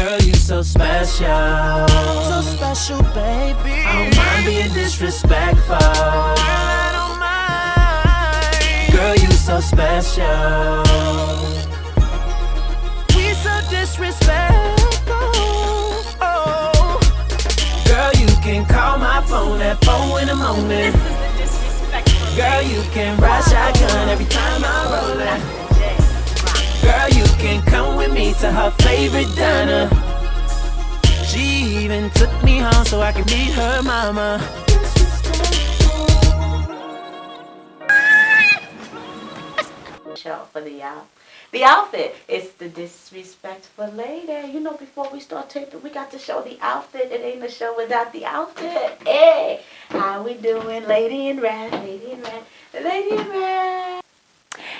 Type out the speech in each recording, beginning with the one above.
Girl, you so special. So special, baby. I don't mind being disrespectful. Girl, I don't mind. girl, you so special. We so disrespectful. Oh. Girl, you can call my phone at 4 in the morning. This is the disrespectful. Girl, you can ride shotgun every time I roll it. Girl, you can come with me to her favorite diner. She even took me home so I could meet her mama. Show for the outfit. It's the disrespectful lady. You know, before we start taping, we got to show the outfit. It ain't a show without the outfit. Hey, how we doing, lady in red, lady in red, lady in red.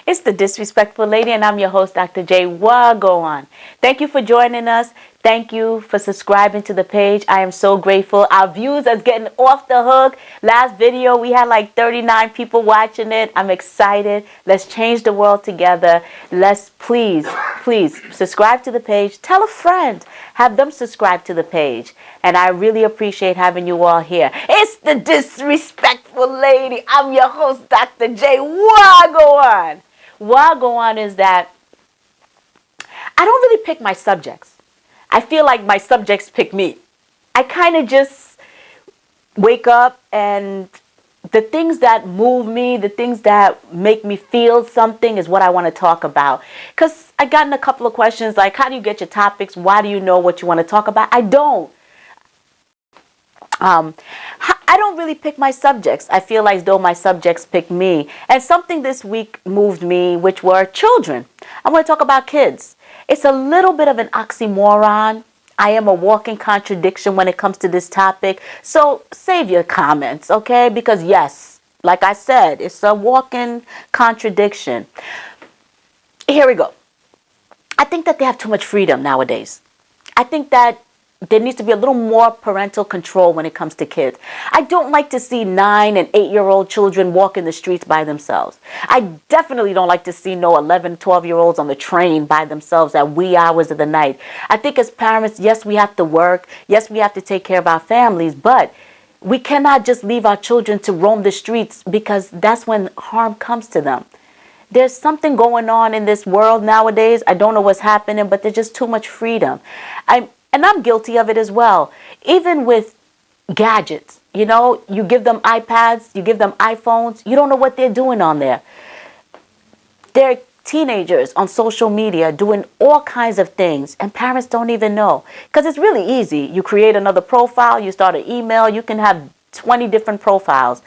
It's the Disrespectful Lady, and I'm your host, Dr. J. Wagoan. Thank you for joining us. Thank you for subscribing to the page. I am so grateful. Our views are getting off the hook. Last video, we had like 39 people watching it. I'm excited. Let's change the world together. Let's please subscribe to the page. Tell a friend. Have them subscribe to the page. And I really appreciate having you all here. It's the Disrespectful Lady. I'm your host, Dr. J. Wagoan. Wagoan is that I don't really pick my subjects. I feel like my subjects pick me. I kind of just wake up and the things that move me, the things that make me feel something is what I want to talk about. Because I gotten a couple of questions like, how do you get your topics? Why do you know what you want to talk about? I don't. I don't really pick my subjects. I feel like though my subjects pick me. And something this week moved me, which were children. I want to talk about kids. It's a little bit of an oxymoron. I am a walking contradiction when it comes to this topic. So save your comments, okay? Because yes, like I said, it's a walking contradiction. Here we go. I think that they have too much freedom nowadays. I think that there needs to be a little more parental control when it comes to kids. I don't like to see 9 and 8-year-old children walking the streets by themselves. I definitely don't like to see no 11, 12-year-olds on the train by themselves at wee hours of the night. I think as parents, yes, we have to work. Yes, we have to take care of our families. But we cannot just leave our children to roam the streets because that's when harm comes to them. There's something going on in this world nowadays. I don't know what's happening, but there's just too much freedom. And I'm guilty of it as well. Even with gadgets, you know, you give them iPads, you give them iPhones, you don't know what they're doing on there. They're teenagers on social media doing all kinds of things, and parents don't even know. Because it's really easy. You create another profile, you start an email, you can have 20 different profiles.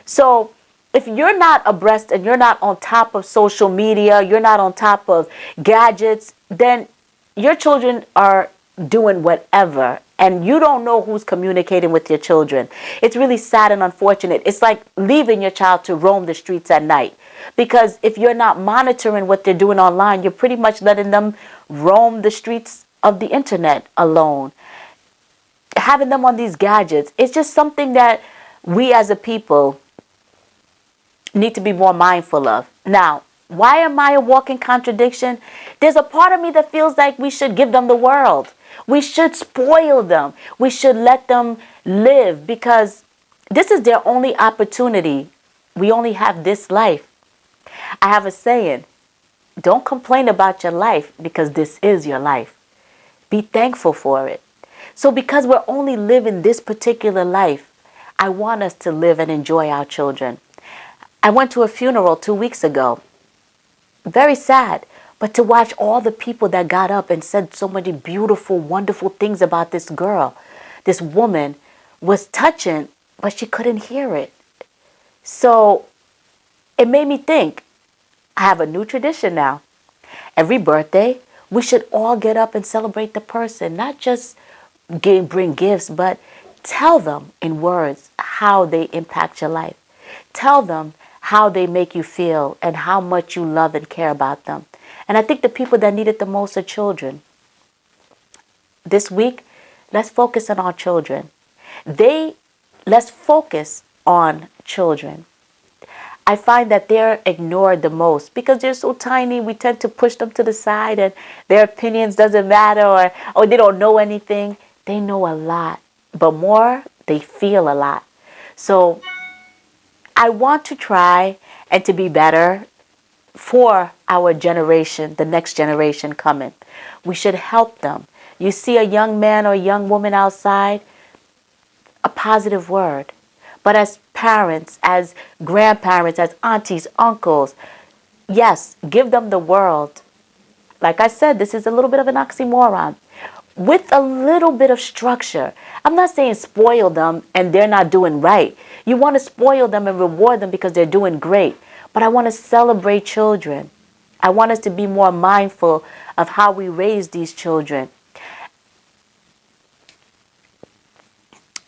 So if you're not abreast and you're not on top of social media, you're not on top of gadgets, then your children are doing whatever and you don't know who's communicating with your children. It's really sad and unfortunate. It's like leaving your child to roam the streets at night, because if you're not monitoring what they're doing online, you're pretty much letting them roam the streets of the internet alone. Having them on these gadgets, it's just something that we as a people need to be more mindful of. Now, why am I a walking contradiction? There's a part of me that feels like we should give them the world. We should spoil them. We should let them live, because this is their only opportunity. We only have this life. I have a saying, don't complain about your life, because this is your life. Be thankful for it. So because we're only living this particular life, I want us to live and enjoy our children. I went to a funeral 2 weeks ago. Very sad. But to watch all the people that got up and said so many beautiful, wonderful things about this girl, this woman, was touching, but she couldn't hear it. So it made me think, I have a new tradition now. Every birthday, we should all get up and celebrate the person, not just bring gifts, but tell them in words how they impact your life. Tell them how they make you feel and how much you love and care about them. And I think the people that need it the most are children. This week, let's focus on our children. Let's focus on children. I find that they're ignored the most because they're so tiny. We tend to push them to the side and their opinions doesn't matter, or they don't know anything. They know a lot, but more, they feel a lot. So I want to try and to be better for our generation, the next generation coming. We should help them. You see a young man or a young woman outside, a positive word. But as parents, as grandparents, as aunties, uncles, yes, give them the world. Like I said, this is a little bit of an oxymoron. With a little bit of structure. I'm not saying spoil them and they're not doing right. You want to spoil them and reward them because they're doing great. But I want to celebrate children. I want us to be more mindful of how we raise these children.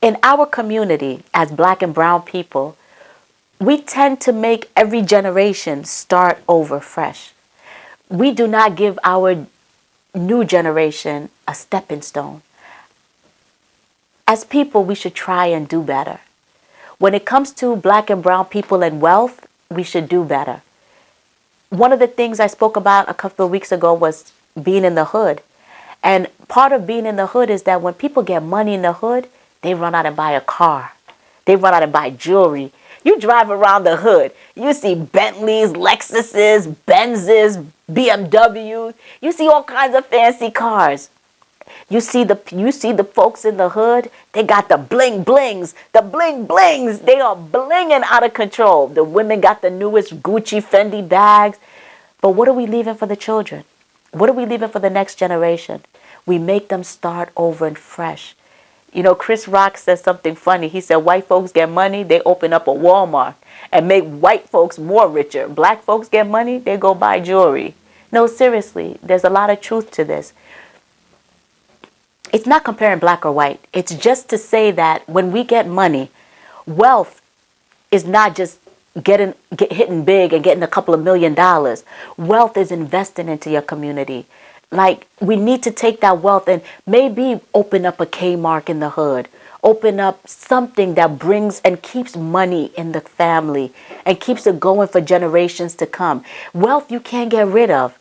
In our community, as black and brown people, we tend to make every generation start over fresh. We do not give our new generation a stepping stone. As people, we should try and do better. When it comes to black and brown people and wealth, we should do better. One of the things I spoke about a couple of weeks ago was being in the hood. And part of being in the hood is that when people get money in the hood, they run out and buy a car. They run out and buy jewelry. You drive around the hood, you see Bentleys, Lexuses, Benzes, BMWs. You see all kinds of fancy cars. You see the folks in the hood, they got the bling blings. The bling blings, they are blinging out of control. The women got the newest Gucci, Fendi bags. But what are we leaving for the children? What are we leaving for the next generation? We make them start over and fresh. You know, Chris Rock says something funny. He said, white folks get money, they open up a Walmart and make white folks more richer. Black folks get money, they go buy jewelry. No, seriously, there's a lot of truth to this. It's not comparing black or white. It's just to say that when we get money, wealth is not just hitting big and getting a couple of $1 million. Wealth is investing into your community. Like, we need to take that wealth and maybe open up a Kmart in the hood. Open up something that brings and keeps money in the family and keeps it going for generations to come. Wealth you can't get rid of.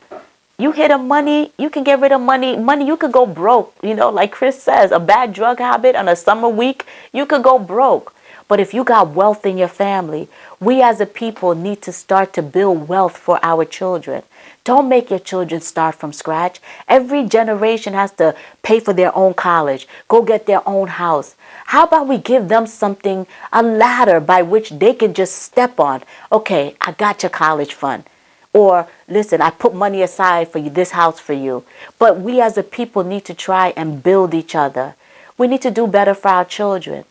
You hit a money, you can get rid of money. Money, you could go broke. You know, like Chris says, a bad drug habit on a summer week, you could go broke. But if you got wealth in your family, we as a people need to start to build wealth for our children. Don't make your children start from scratch. Every generation has to pay for their own college, go get their own house. How about we give them something, a ladder by which they can just step on? Okay, I got your college fund. Or, listen, I put money aside for you, this house for you. But we as a people need to try and build each other. We need to do better for our children.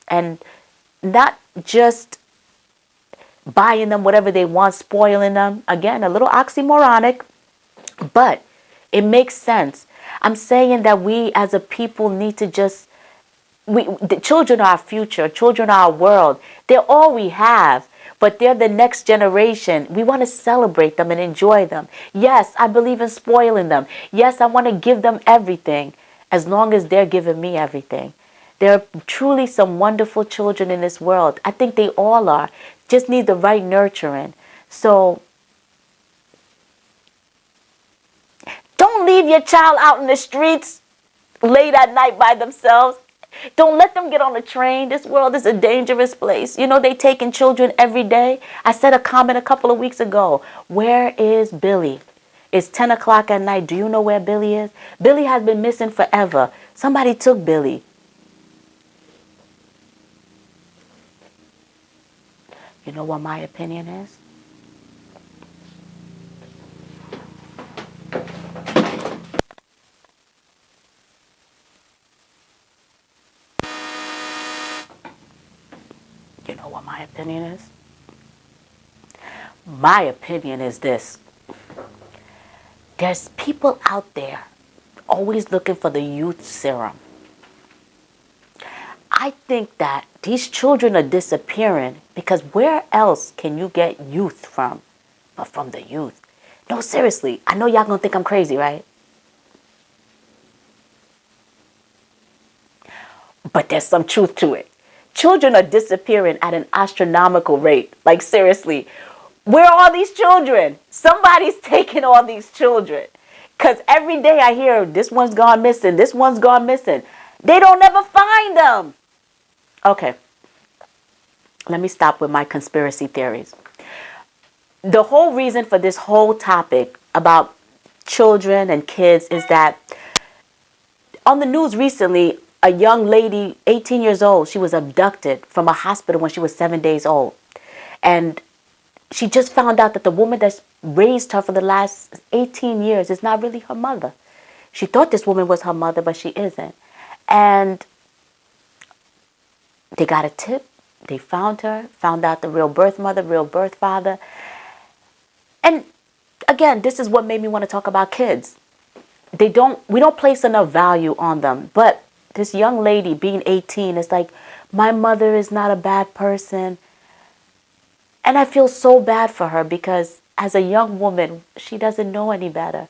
And not just buying them whatever they want, spoiling them. Again, a little oxymoronic, but it makes sense. I'm saying that we as a people need to just, the children are our future, children are our world. They're all we have, but they're the next generation. We want to celebrate them and enjoy them. Yes, I believe in spoiling them. Yes, I want to give them everything as long as they're giving me everything. There are truly some wonderful children in this world. I think they all are. Just need the right nurturing. So don't leave your child out in the streets late at night by themselves. Don't let them get on a train. This world is a dangerous place. You know, they taking children every day. I said a comment a couple of weeks ago. Where is Billy? It's 10 o'clock at night. Do you know where Billy is? Billy has been missing forever. Somebody took Billy. You know what my opinion is? You know what my opinion is? My opinion is this. There's people out there always looking for the youth serum. I think that these children are disappearing because where else can you get youth from but from the youth? No, seriously, I know y'all gonna think I'm crazy, right? But there's some truth to it. Children are disappearing at an astronomical rate. Like, seriously, where are all these children? Somebody's taking all these children. Because every day I hear, this one's gone missing, this one's gone missing. They don't ever find them. Okay, let me stop with my conspiracy theories. The whole reason for this whole topic about children and kids is that on the news recently, a young lady, 18 years old, she was abducted from a hospital when she was 7 days old. And she just found out that the woman that's raised her for the last 18 years is not really her mother. She thought this woman was her mother, but she isn't. And they got a tip. They found her, found out the real birth mother, real birth father. And again, this is what made me want to talk about kids. We don't place enough value on them. But this young lady being 18 is like, my mother is not a bad person. And I feel so bad for her because as a young woman, she doesn't know any better.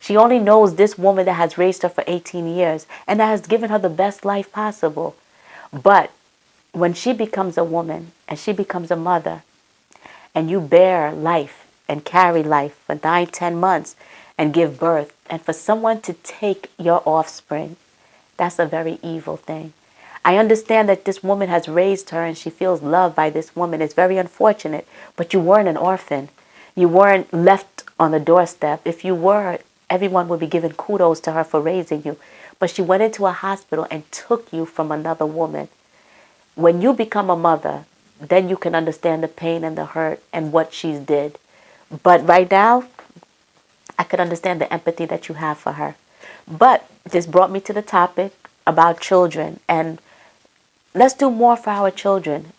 She only knows this woman that has raised her for 18 years and that has given her the best life possible. But when she becomes a woman and she becomes a mother and you bear life and carry life for 9, 10 months and give birth, and for someone to take your offspring, that's a very evil thing. I understand that this woman has raised her and she feels loved by this woman. It's very unfortunate, but you weren't an orphan. You weren't left on the doorstep. If you were, everyone would be giving kudos to her for raising you. But she went into a hospital and took you from another woman. When you become a mother, then you can understand the pain and the hurt and what she's did. But right now, I could understand the empathy that you have for her. But this brought me to the topic about children, and let's do more for our children.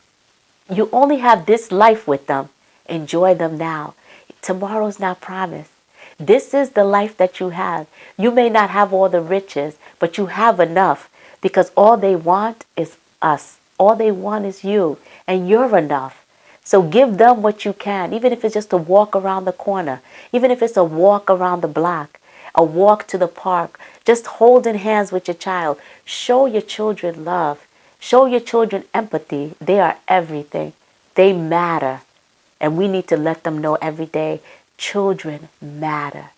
You only have this life with them. Enjoy them now. Tomorrow's not promised. This is the life that you have. You may not have all the riches, but you have enough because all they want is us. All they want is you, and you're enough. So give them what you can, even if it's just a walk around the corner, even if it's a walk around the block, a walk to the park, just holding hands with your child. Show your children love. Show your children empathy. They are everything. They matter. And we need to let them know every day, children matter.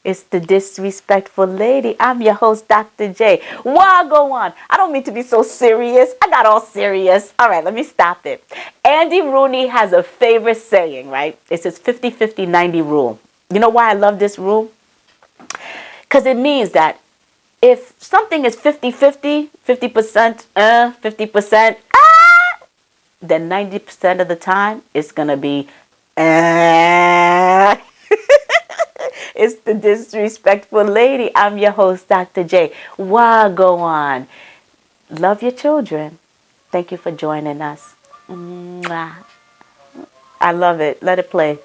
It's the Disrespectful Lady. I'm your host, Dr. J. Why go on? I don't mean to be so serious. I got all serious. All right, let me stop it. Andy Rooney has a favorite saying, right? It's his 50-50-90 rule. You know why I love this rule? Because it means that if something is 50-50, 50%, 50%, then 90% of the time it's going to be, It's the Disrespectful Lady. I'm your host, Dr. J. Why go on? Love your children. Thank you for joining us. Mwah. I love it. Let it play.